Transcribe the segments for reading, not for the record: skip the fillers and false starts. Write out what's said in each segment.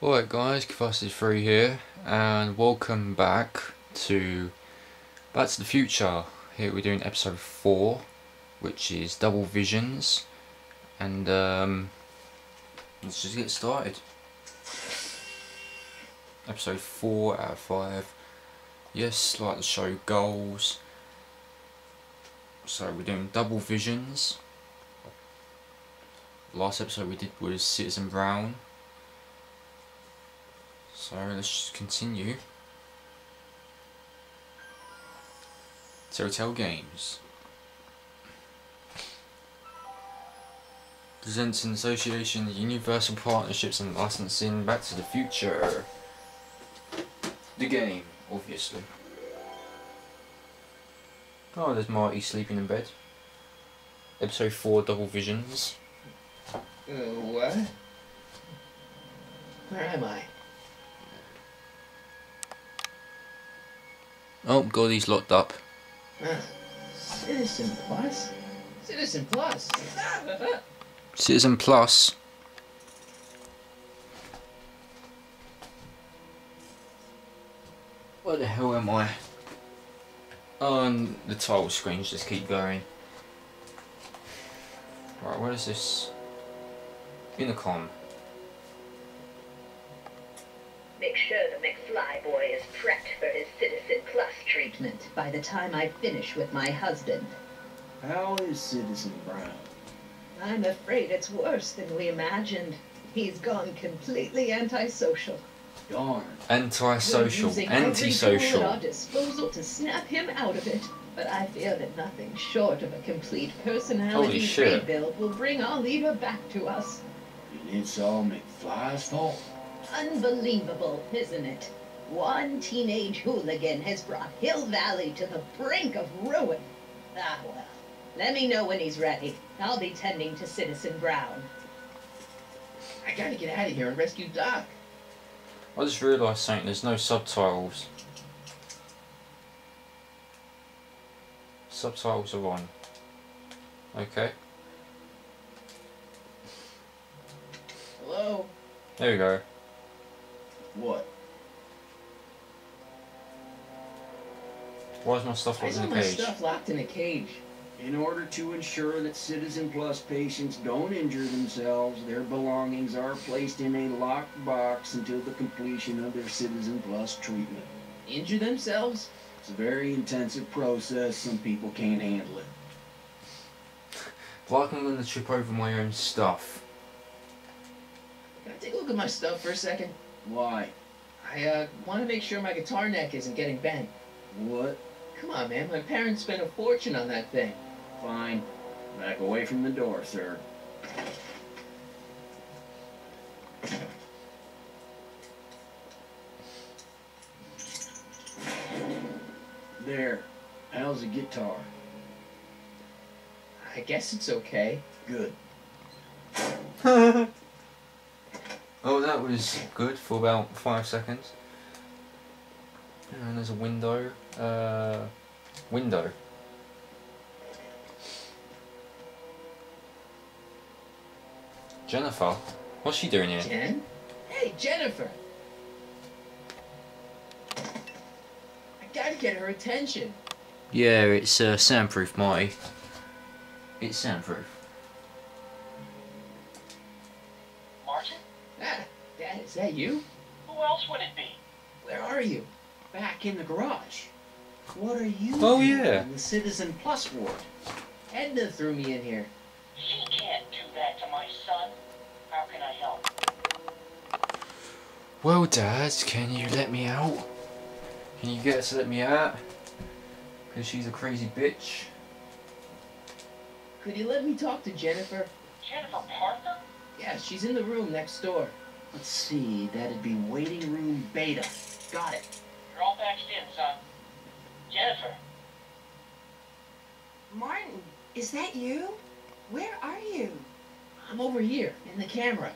Alright guys, Capacity3 here, and welcome back to the Future. Here we're doing episode 4, which is Double Visions, and let's just get started. Episode 4 out of 5. Yes, like the show goals. So we're doing Double Visions. Last episode we did was Citizen Brown. So let's just continue. Telltale Games presents in association Universal Partnerships and Licensing Back to the Future. The game, obviously. Oh, there's Marty sleeping in bed. Episode 4, Double Visions. What? Where am I? Oh god, he's locked up. Citizen Plus? Citizen Plus! Citizen Plus. Where the hell am I? Oh, and the title screens just keep going. Right, where is this? Intercom. Make sure the McFly boy is prepped for his Citizen Plus treatment by the time I finish with my husband. How is Citizen Brown? I'm afraid it's worse than we imagined. He's gone completely antisocial. Darn. Antisocial. We're using every tool Antisocial. at our disposal to snap him out of it. But I fear that nothing short of a complete personality Holy shit. rebuild will bring our leader back to us. And it's all McFly's fault. Unbelievable, isn't it? One teenage hooligan has brought Hill Valley to the brink of ruin. Ah, well. Let me know when he's ready. I'll be tending to Citizen Brown. I gotta get out of here and rescue Doc. I just realised something, there's no subtitles. Subtitles are on. Okay. Hello? There we go. What? Why is my stuff Why locked is in all the my cage? stuff locked in a cage? In order to ensure that Citizen Plus patients don't injure themselves, their belongings are placed in a locked box until the completion of their Citizen Plus treatment. Injure themselves? It's a very intensive process. Some people can't handle it. Like I'm gonna trip over my own stuff. Can I take a look at my stuff for a second? Why? I want to make sure my guitar neck isn't getting bent. What? Come on, man. My parents spent a fortune on that thing. Fine. Back away from the door, sir. There. How's the guitar? I guess it's okay. Good. Oh, that was good for about 5 seconds. And there's a window. Window. Jennifer? What's she doing here? Jen? Hey, Jennifer! I gotta get her attention. Yeah, it's soundproof, Marty. It's soundproof. Martin? Dad, is that you? Who else would it be? Where are you? Back in the garage. What are you Oh, doing yeah. in the Citizen Plus ward? Edna threw me in here. She can't do that to my son. How can I help? Well, Dad, can you let me out? Can you get her to let me out? Because she's a crazy bitch. Could you let me talk to Jennifer? Jennifer Parker? Yeah, she's in the room next door. Let's see, that'd be waiting room beta. Got it. You're all patched in, son. Jennifer. Martin, is that you? Where are you? I'm over here, in the camera.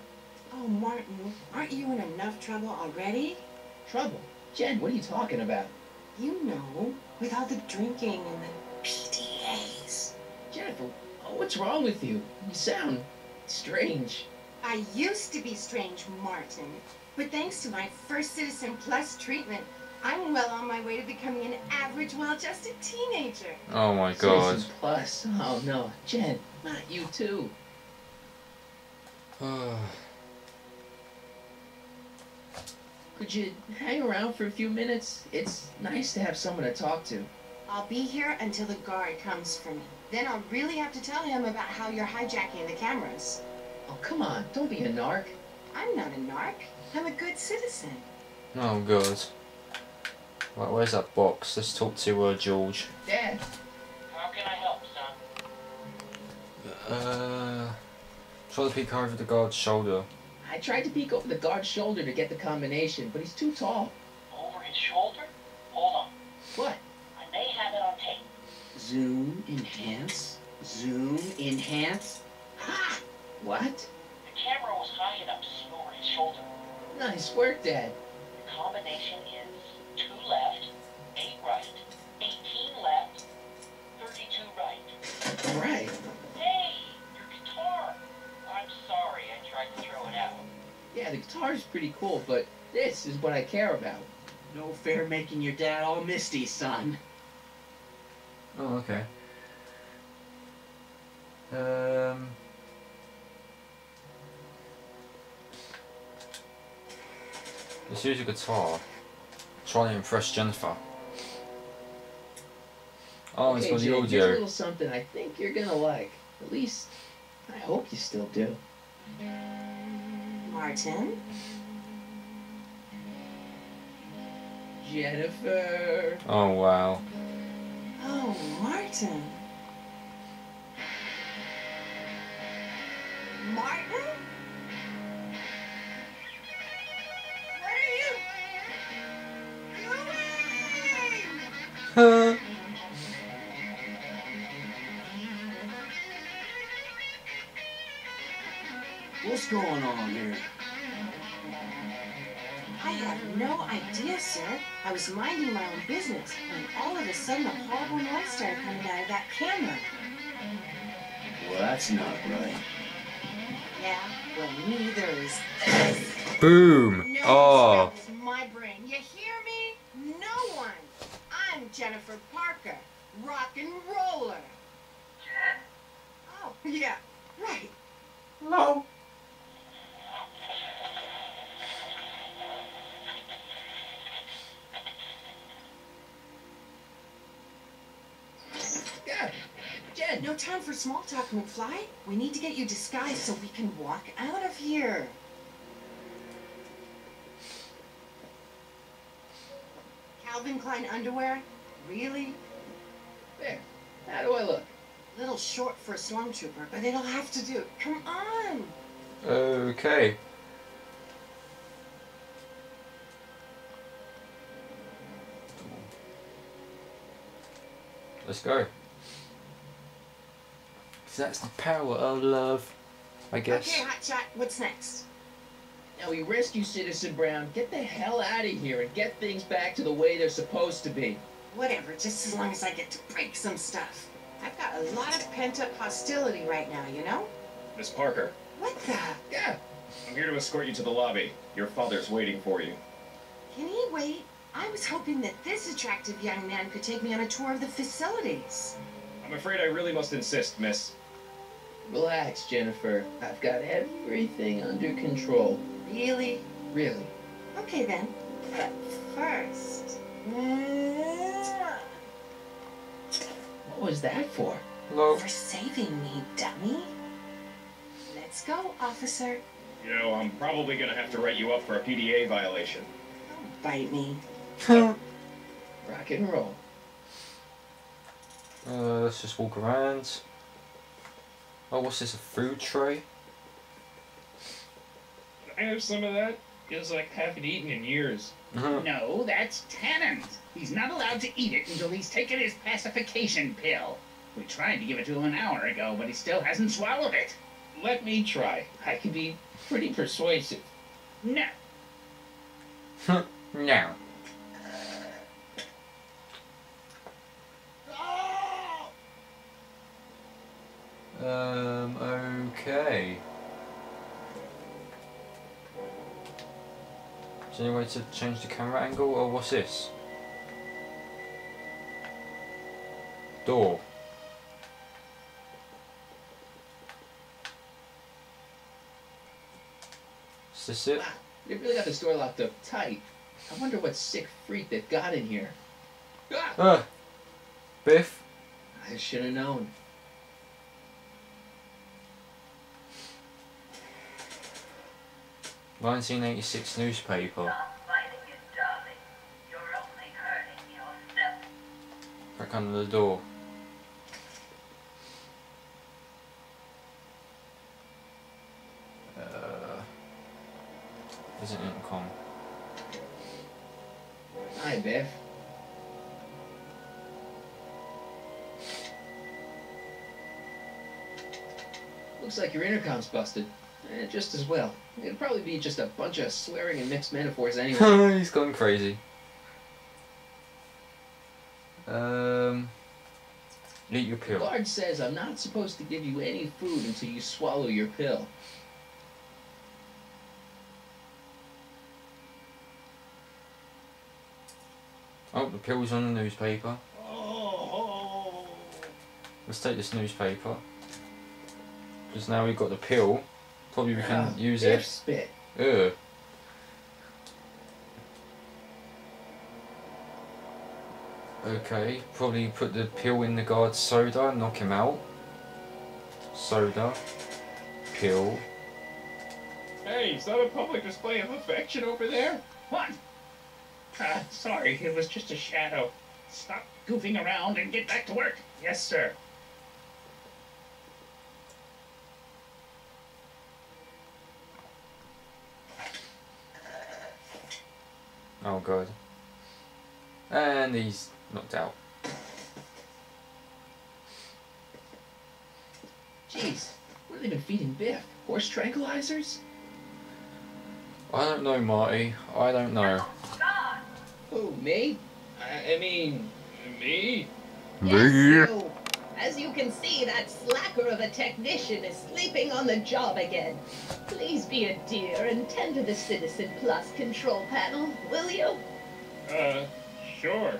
Oh, Martin, aren't you in enough trouble already? Trouble? Jen, what are you talking about? You know, with all the drinking and the PDAs. Jennifer, what's wrong with you? You sound strange. I used to be strange, Martin. But thanks to my first Citizen Plus treatment, I'm well on my way to becoming an average, well-adjusted teenager. Oh my god. Citizen Plus. Oh no, Jen, not you too. Could you hang around for a few minutes? It's nice to have someone to talk to. I'll be here until the guard comes for me. Then I'll really have to tell him about how you're hijacking the cameras. Oh, come on, don't be a narc. I'm not a narc. I'm a good citizen. Oh god. Right, where's that box? Let's talk to George. Dad, How can I help, son? Try to peek over the guard's shoulder. I tried to peek over the guard's shoulder to get the combination, but he's too tall. Over his shoulder? Hold on. What? I may have it on tape. Zoom, enhance, zoom, enhance. Ha! What? The camera was high enough to see over his shoulder. Nice work, Dad. The combination is 2 left, 8 right, 18 left, 32 right. All right. Hey, your guitar! I'm sorry I tried to throw it out. Yeah, the guitar's pretty cool, but this is what I care about. No fair making your dad all misty, son. Oh, okay. Let's use a guitar. Try to impress Jennifer. Oh, it's Okay, got the Jen, here's a audio. little something I think you're gonna like. At least, I hope you still do. Martin? Jennifer. Oh wow. Oh, Martin. Martin? What are you doing? What's going on here? I have no idea, sir. I was minding my own business when all of a sudden a horrible noise started coming out of that camera. Well, that's not right. Yeah, well, neither is this. Boom! No Oh. troubles my brain. You hear me? No one. I'm Jennifer Parker, rock and roller. Oh, yeah, right. No. Yeah. Jen. No time for small talk, McFly. We need to get you disguised so we can walk out of here. Calvin Klein underwear? Really? There. How do I look? Little short for a stormtrooper, but it'll have to do. Come on. Okay. Let's go. 'Cause that's the power of love, I guess. Okay, Hotshot, what's next? Now we rescue Citizen Brown, get the hell out of here, and get things back to the way they're supposed to be. Whatever, just as long as I get to break some stuff. I've got a lot of pent-up hostility right now, you know? Miss Parker, What the? Yeah. I'm here to escort you to the lobby. Your father's waiting for you. Can he wait? I was hoping that this attractive young man could take me on a tour of the facilities. I'm afraid I really must insist, miss. Relax, Jennifer. I've got everything under control. Really? Really. Okay then. But first... What was that for? Hello. For saving me, dummy. Let's go, officer. You know, I'm probably gonna have to write you up for a PDA violation. Don't bite me. Rock and roll. Let's just walk around. Oh, what's this? A food tray? Can I have some of that? Feels like I haven't eaten in years. No, that's Tennant. He's not allowed to eat it until he's taken his pacification pill. We tried to give it to him an hour ago, but he still hasn't swallowed it. Let me try. I can be pretty persuasive. No. No. Okay. there any way to change the camera angle, or what's this? Door. Is this it? Wow, they really got this door locked up tight. I wonder what sick freak they've got in here. Ah! Biff? I should have known. "1986 newspaper." Crack under the door. There's an intercom. Hi, Biff. Looks like your intercom's busted. Just as well. It'd probably be just a bunch of swearing and mixed metaphors anyway. He's gone crazy. Eat your The pill. guard says I'm not supposed to give you any food until you swallow your pill. Oh, the pill's on the newspaper. Let's take this newspaper. Because now we've got the pill. Probably we can use Biff it. spit. Ugh. Okay, probably put the pill in the guard's soda, knock him out. Soda. Pill. Hey, is that a public display of affection over there? What? Sorry, it was just a shadow. Stop goofing around and get back to work. Yes, sir. Oh god. And he's knocked out. Jeez, what have they been feeding Biff? Horse tranquilizers? I don't know, Marty. I don't know. Who, me? I mean, me? Yes, you. As you can see, that slacker of a technician is sleeping on the job again. Please be a dear and tend to the Citizen Plus control panel, will you? Sure.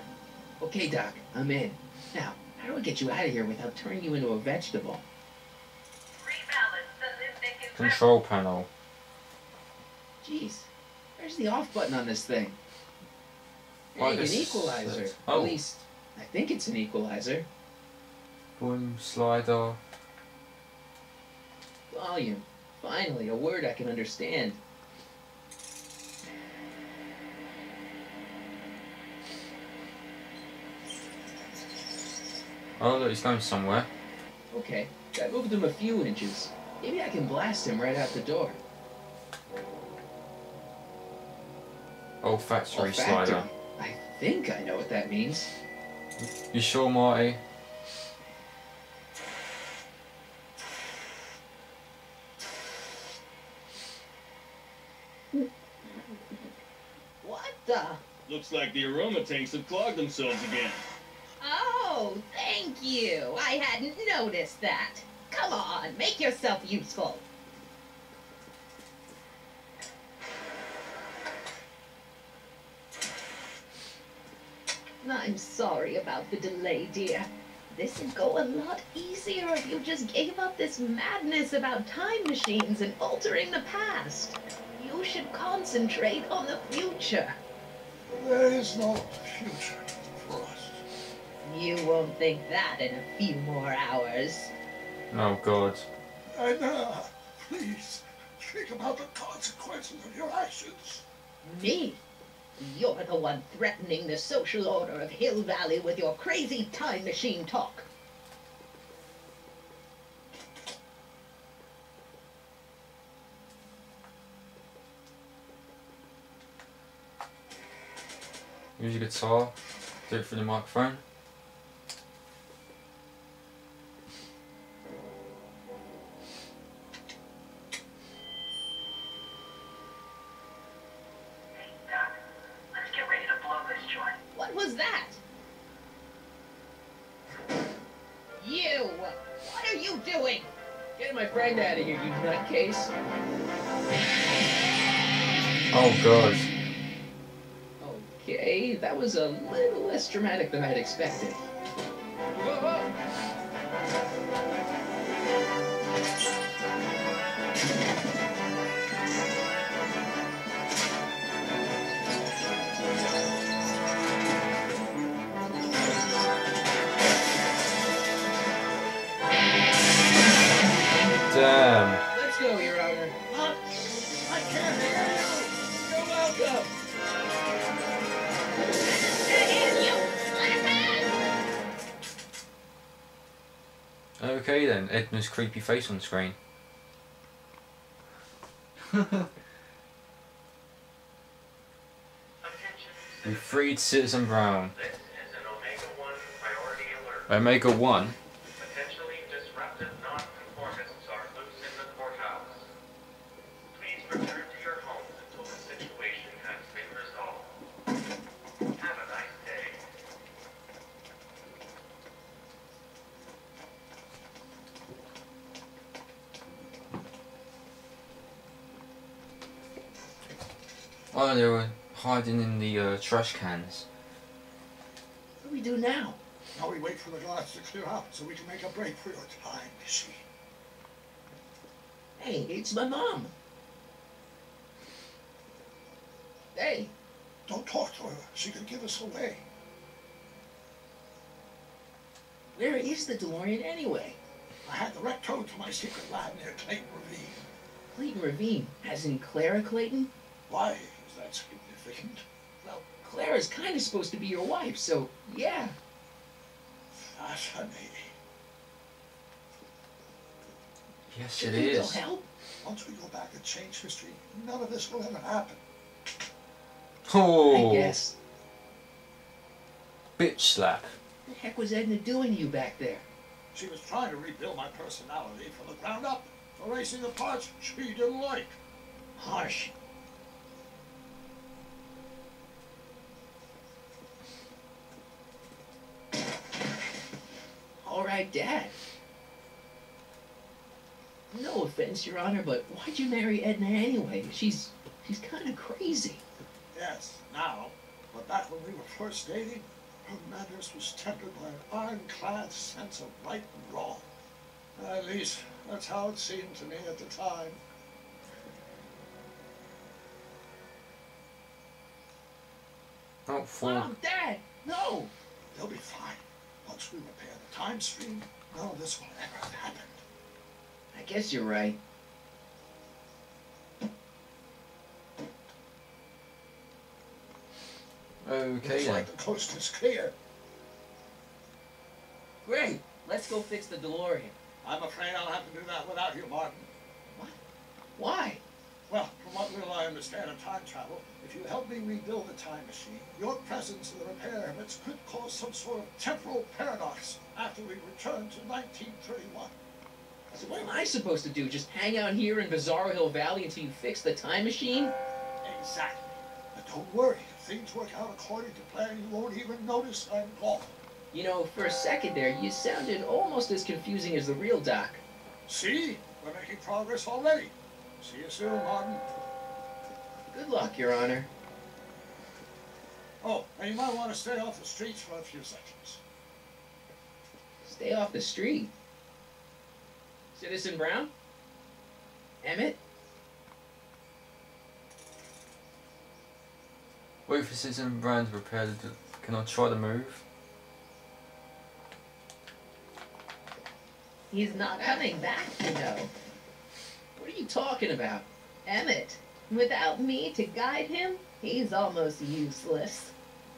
Okay, Doc, I'm in. Now, how do I get you out of here without turning you into a vegetable? Control panel. Jeez, where's the off button on this thing? Why, Hey, an this- equalizer. oh. At least, I think it's an equalizer. Boom, slider. Volume. Finally, a word I can understand. Oh look, he's going somewhere. Okay, I moved him a few inches. Maybe I can blast him right out the door. Olfactory Olfactory. slider. I think I know what that means. You sure, Marty? What the? Looks like the aroma tanks have clogged themselves again. Oh, thank you. I hadn't noticed that. Come on, make yourself useful. I'm sorry about the delay, dear. This would go a lot easier if you just gave up this madness about time machines and altering the past. You should concentrate on the future. There is no future for us. You won't think that in a few more hours. Oh god. And, please, think about the consequences of your actions. Me? You're the one threatening the social order of Hill Valley with your crazy time machine talk. Use your guitar. Do it through the microphone. What was that? You! What are you doing? Get my friend out of here, you nutcase. Oh god. say that was a little less dramatic than I'd expected. Whoa, whoa! Damn. Let's go, Your Honor. What? I can't hear you! You're welcome. Okay then, Edna's creepy face on screen. We freed Citizen Brown. This is an Omega-1 priority alert. Omega 1? Potentially disruptive non-conformists are loose in the courthouse. Please return to your homes until the situation has been resolved. Have a nice day. Oh, they were hiding in the trash cans. What do we do now? Now we wait for the guards to clear out so we can make a break for your time machine. Hey, it's my mom. Hey, Don't talk to her. She could give us away. where is the DeLorean anyway? I had the wreck towed to my secret lab near Clayton Ravine. Clayton Ravine, as in Clara Clayton? Why is that significant? Well, Clara's kind of supposed to be your wife, so yeah. Fascinating. Yes, Do it you think they'll is. help? Once we go back and change history, none of this will ever happen. Oh, I guess. bitch slap. What the heck was Edna doing to you back there? She was trying to rebuild my personality from the ground up, erasing the parts she didn't like. Harsh. All right, Dad. No offense, Your Honor, but why'd you marry Edna anyway? She's kind of crazy. Yes, now. But back when we were first dating, her madness was tempered by an ironclad sense of right and wrong. At least, that's how it seemed to me at the time. Oh, four. Mom, Dad, no! They'll be fine. Once we repair the time stream, none of this will ever have happened. I guess you're right. Okay Looks then. like the coast is clear. Great. Let's go fix the DeLorean. I'm afraid I'll have to do that without you, Martin. Why? Well, from what little I understand of time travel, if you help me rebuild the time machine, your presence in the repair efforts could cause some sort of temporal paradox after we return to 1931. So what am I supposed to do? Just hang out here in Bizarro Hill Valley until you fix the time machine? Exactly. But don't worry, if things work out according to plan, you won't even notice I'm gone. You know, for a second there, you sounded almost as confusing as the real Doc. See? We're making progress already. See you soon, Martin. Good luck, Your Honor. Oh, and you might want to stay off the streets for a few seconds. Stay off the street. Citizen Brown? Emmett? Wait for Citizen Brown to repair the... Can I try to move? He's not coming back, you know. What are you talking about? Emmett, without me to guide him, he's almost useless.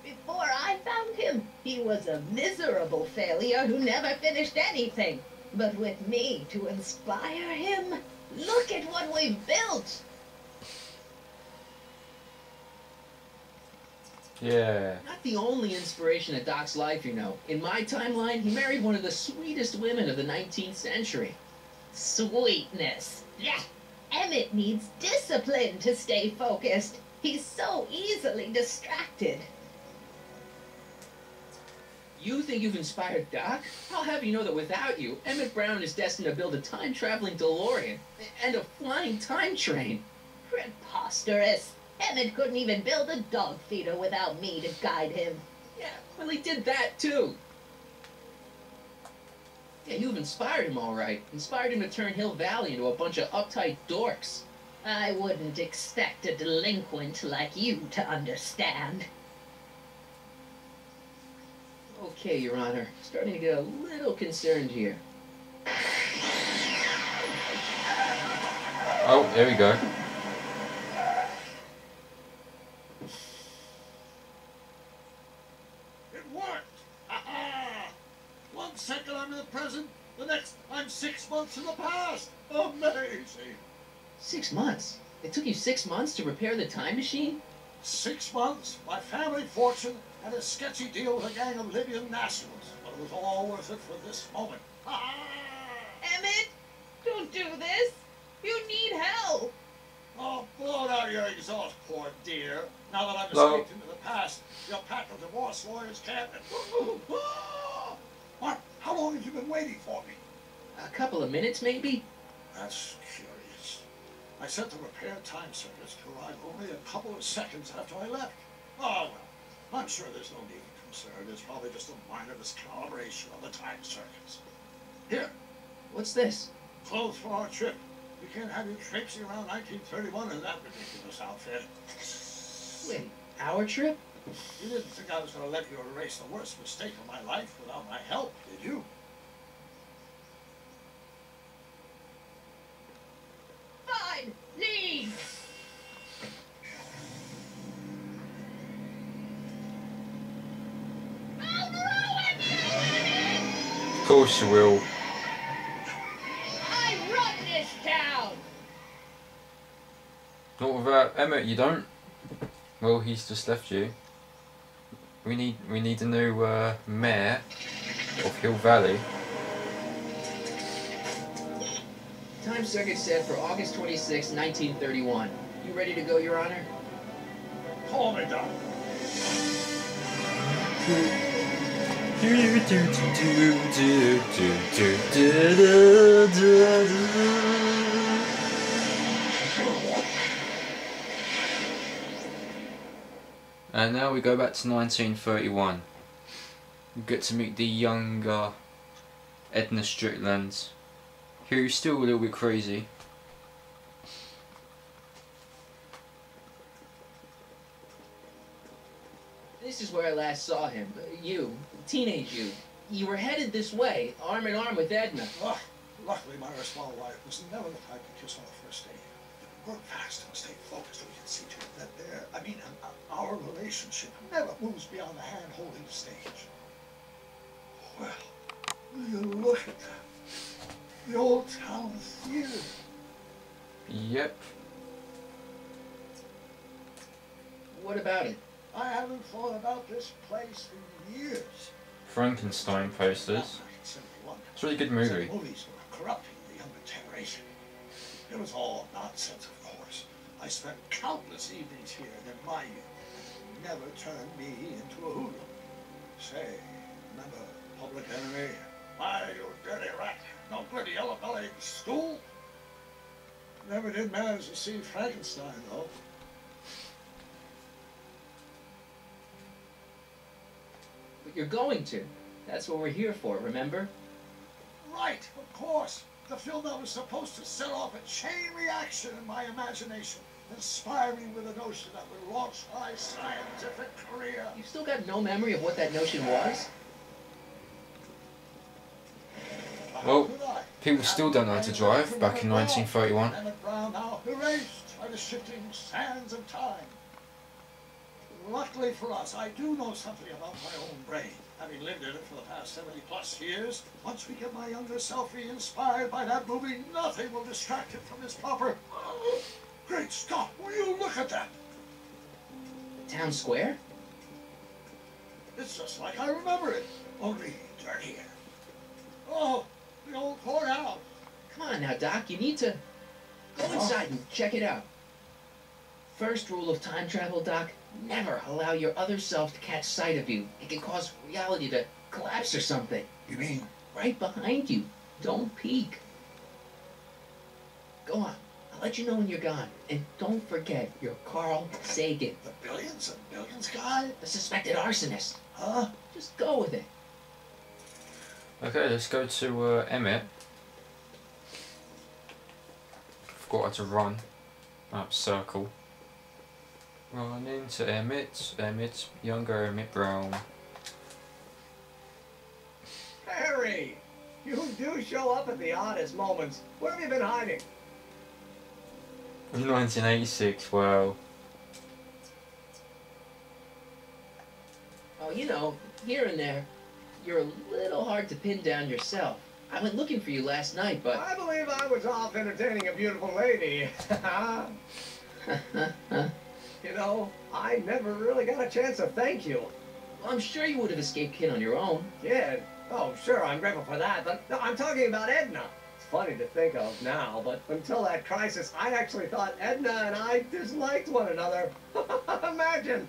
Before I found him, he was a miserable failure who never finished anything. But with me to inspire him, look at what we've built. Yeah. Not the only inspiration of Doc's life, you know. In my timeline, he married one of the sweetest women of the 19th century. Sweetness. Yeah. Emmett needs discipline to stay focused. He's so easily distracted. You think you've inspired Doc? I'll have you know that without you, Emmett Brown is destined to build a time-traveling DeLorean and a flying time train. Preposterous. Emmett couldn't even build a dog feeder without me to guide him. Yeah, well, he did that too. Yeah, you've inspired him all right. Inspired him to turn Hill Valley into a bunch of uptight dorks. I wouldn't expect a delinquent like you to understand. Okay, Your Honor. Starting to get a little concerned here. Oh, there we go. It worked! Ha-ha! 1 second I'm in the present, the next I'm 6 months in the past. Amazing! 6 months? It took you 6 months to repair the time machine? 6 months, my family fortune, and a sketchy deal with a gang of Libyan nationals. But it was all worth it for this moment. Ha-ha! Emmett, don't do this. You need help. Oh, blow out your exhaust, poor dear. Now that I've Hello? escaped into the past, your pack of divorce lawyers can't... What? How long have you been waiting for me? A couple of minutes, maybe? That's curious. I sent the repair time circuits to arrive only a couple of seconds after I left. Oh, well, I'm sure there's no need for concern. It's probably just a minor miscalibration of the time circuits. Here, What's this? clothes for our trip. We can't have you traipsing around 1931 in that ridiculous outfit. Wait, our trip? You didn't think I was going to let you erase the worst mistake of my life without my help, did you? Fine, leave. Of course you will. I run this town. Not without Emmett, you don't. Well, he's just left you. We need a new mayor of Hill Valley. Time circuit set for August 26, 1931. You ready to go, Your Honor? Call me down. And now we go back to 1931. We get to meet the younger Edna Strickland, who's still a little bit crazy. This is where I last saw him. You, teenage you. You were headed this way, arm in arm with Edna. Oh, luckily, my erstwhile wife was never the type to kiss on the first date. Work fast and stay focused so we can see to it that our relationship never moves beyond the hand-holding stage. Well, will you look at that? The old town theater. Yep. What about it? I haven't thought about this place in years. Frankenstein posters. It's a really good movie. Movies were corrupting the younger generation. It was all nonsense, of course. I spent countless evenings here in my youth. It never turned me into a hoodlum. Say, remember Public Enemy? Why, you dirty rat. No good yellow-bellied stool. Never did manage to see Frankenstein, though. But you're going to. That's what we're here for, remember? Right, of course. The film that was supposed to set off a chain reaction in my imagination, inspiring with a notion that would launch my scientific career. You've still got no memory of what that notion was? Well, people still don't know how to drive back in 1931. Emmett Brown now erased by the shifting sands of time. Luckily for us, I do know something about my own brain. Having lived in it for the past 70+ years, once we get my younger self re-inspired by that movie, nothing will distract him from his proper... Great Scott, will you look at that? Town Square? It's just like I remember it, only dirtier. Oh, the old courthouse. Come on now, Doc, you need to go inside and check it out. First rule of time travel, Doc, never allow your other self to catch sight of you. It can cause reality to collapse or something. You mean? Right behind you. Don't peek. Go on. I'll let you know when you're gone. And don't forget, you're Carl Sagan, The billions and billions guy? the suspected arsonist. Huh? Just go with it. Okay, let's go to Emmett. Forgot how to run. Up circle. Run into Emmett. Emmett, younger Emmett Brown. Harry! You do show up at the oddest moments. Where have you been hiding? 1986, wow. Oh, you know, here and there, you're a little hard to pin down yourself. I went looking for you last night, but... I believe I was off entertaining a beautiful lady. You know, I never really got a chance to thank you. Well, I'm sure you would have escaped Kid on your own. Yeah, oh, sure, I'm grateful for that, but no, I'm talking about Edna. It's funny to think of now, but until that crisis, I actually thought Edna and I disliked one another. Imagine!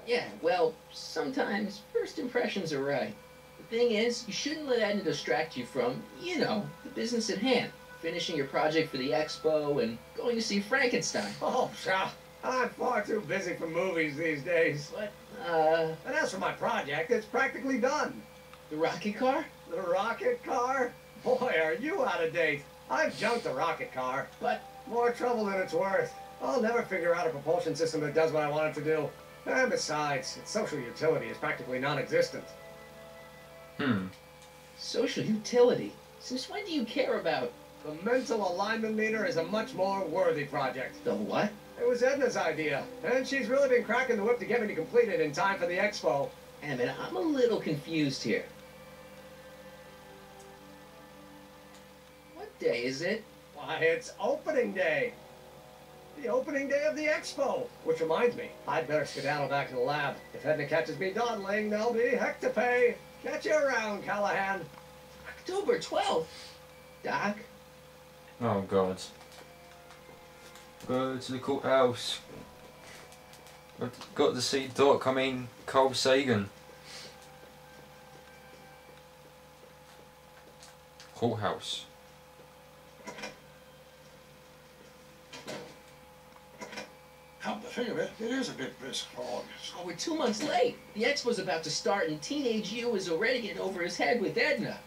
Yeah, well, sometimes first impressions are right. The thing is, you shouldn't let Edna distract you from, you know, the business at hand. Finishing your project for the expo and going to see Frankenstein. Oh, pshaw. I'm far too busy for movies these days. But, And as for my project, it's practically done. the rocket car? The rocket car? Boy, are you out of date. I've junked the rocket car. But, More trouble than it's worth. I'll never figure out a propulsion system that does what I want it to do. And besides, its social utility is practically non-existent. social utility. Since when do you care about The mental alignment meter is a much more worthy project. the what? It was Edna's idea, and she's really been cracking the whip to get me to complete it in time for the expo. Emmett, I'm a little confused here. What day is it? Why, it's opening day. The opening day of the expo. Which reminds me, I'd better skedaddle back to the lab. If Edna catches me dawdling, there'll be heck to pay. Catch you around, Callahan. October 12th. Doc? Oh god. Go to the courthouse. Got to see Doc, I mean Carl Sagan. Courthouse. Come to think of it, it is a bit brisk for August. Oh, we're 2 months late. The expo's about to start and teenage you is already getting over his head with Edna.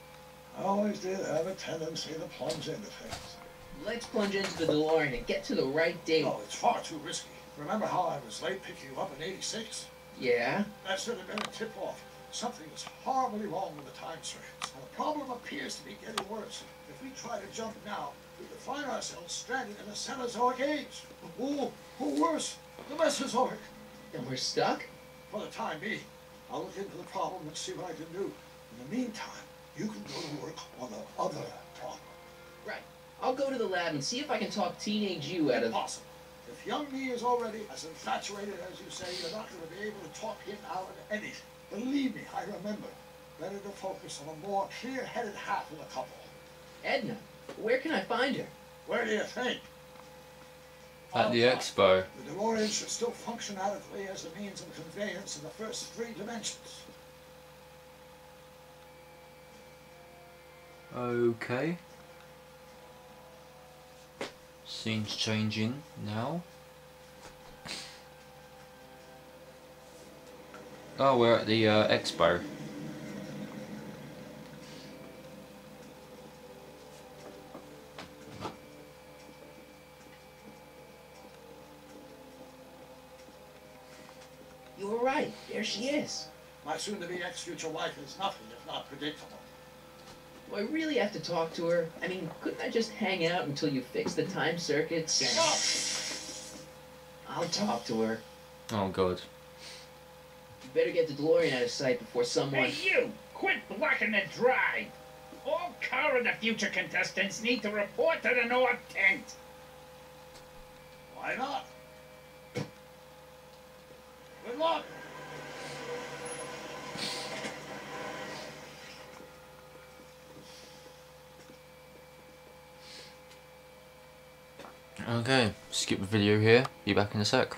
I always did have a tendency to plunge into things. Let's plunge into the DeLorean and get to the right date. No, it's far too risky. Remember how I was late picking you up in '86? Yeah? That should have been a tip-off. Something is horribly wrong with the time circuits, and the problem appears to be getting worse. If we try to jump now, we could find ourselves stranded in the Cenozoic age. Or worse, the Mesozoic. Then we're stuck? For the time being, I'll look into the problem and see what I can do. In the meantime, you can go to work on the other problem. Right. I'll go to the lab and see if I can talk teenage you out of... Impossible. If young me is already as infatuated as you say, you're not going to be able to talk him out of anything. Believe me, I remember. Better to focus on a more clear-headed half of the couple. Edna, where can I find her? Where do you think? At the expo. The DeLorean should still function adequately as a means of conveyance in the first 3 dimensions. Okay. Scene's changing now. Oh, we're at the expo. You were right. There she is. My soon-to-be ex-future wife is nothing if not predictable. Do I really have to talk to her? I mean, couldn't I just hang out until you fix the time circuits? And... I'll talk to her. Oh god. You better get the DeLorean out of sight before someone... Hey, you! Quit blocking the drive! All Car of the Future contestants need to report to the North Tent. Why not? Good luck. Okay, skip the video here. Be back in a sec.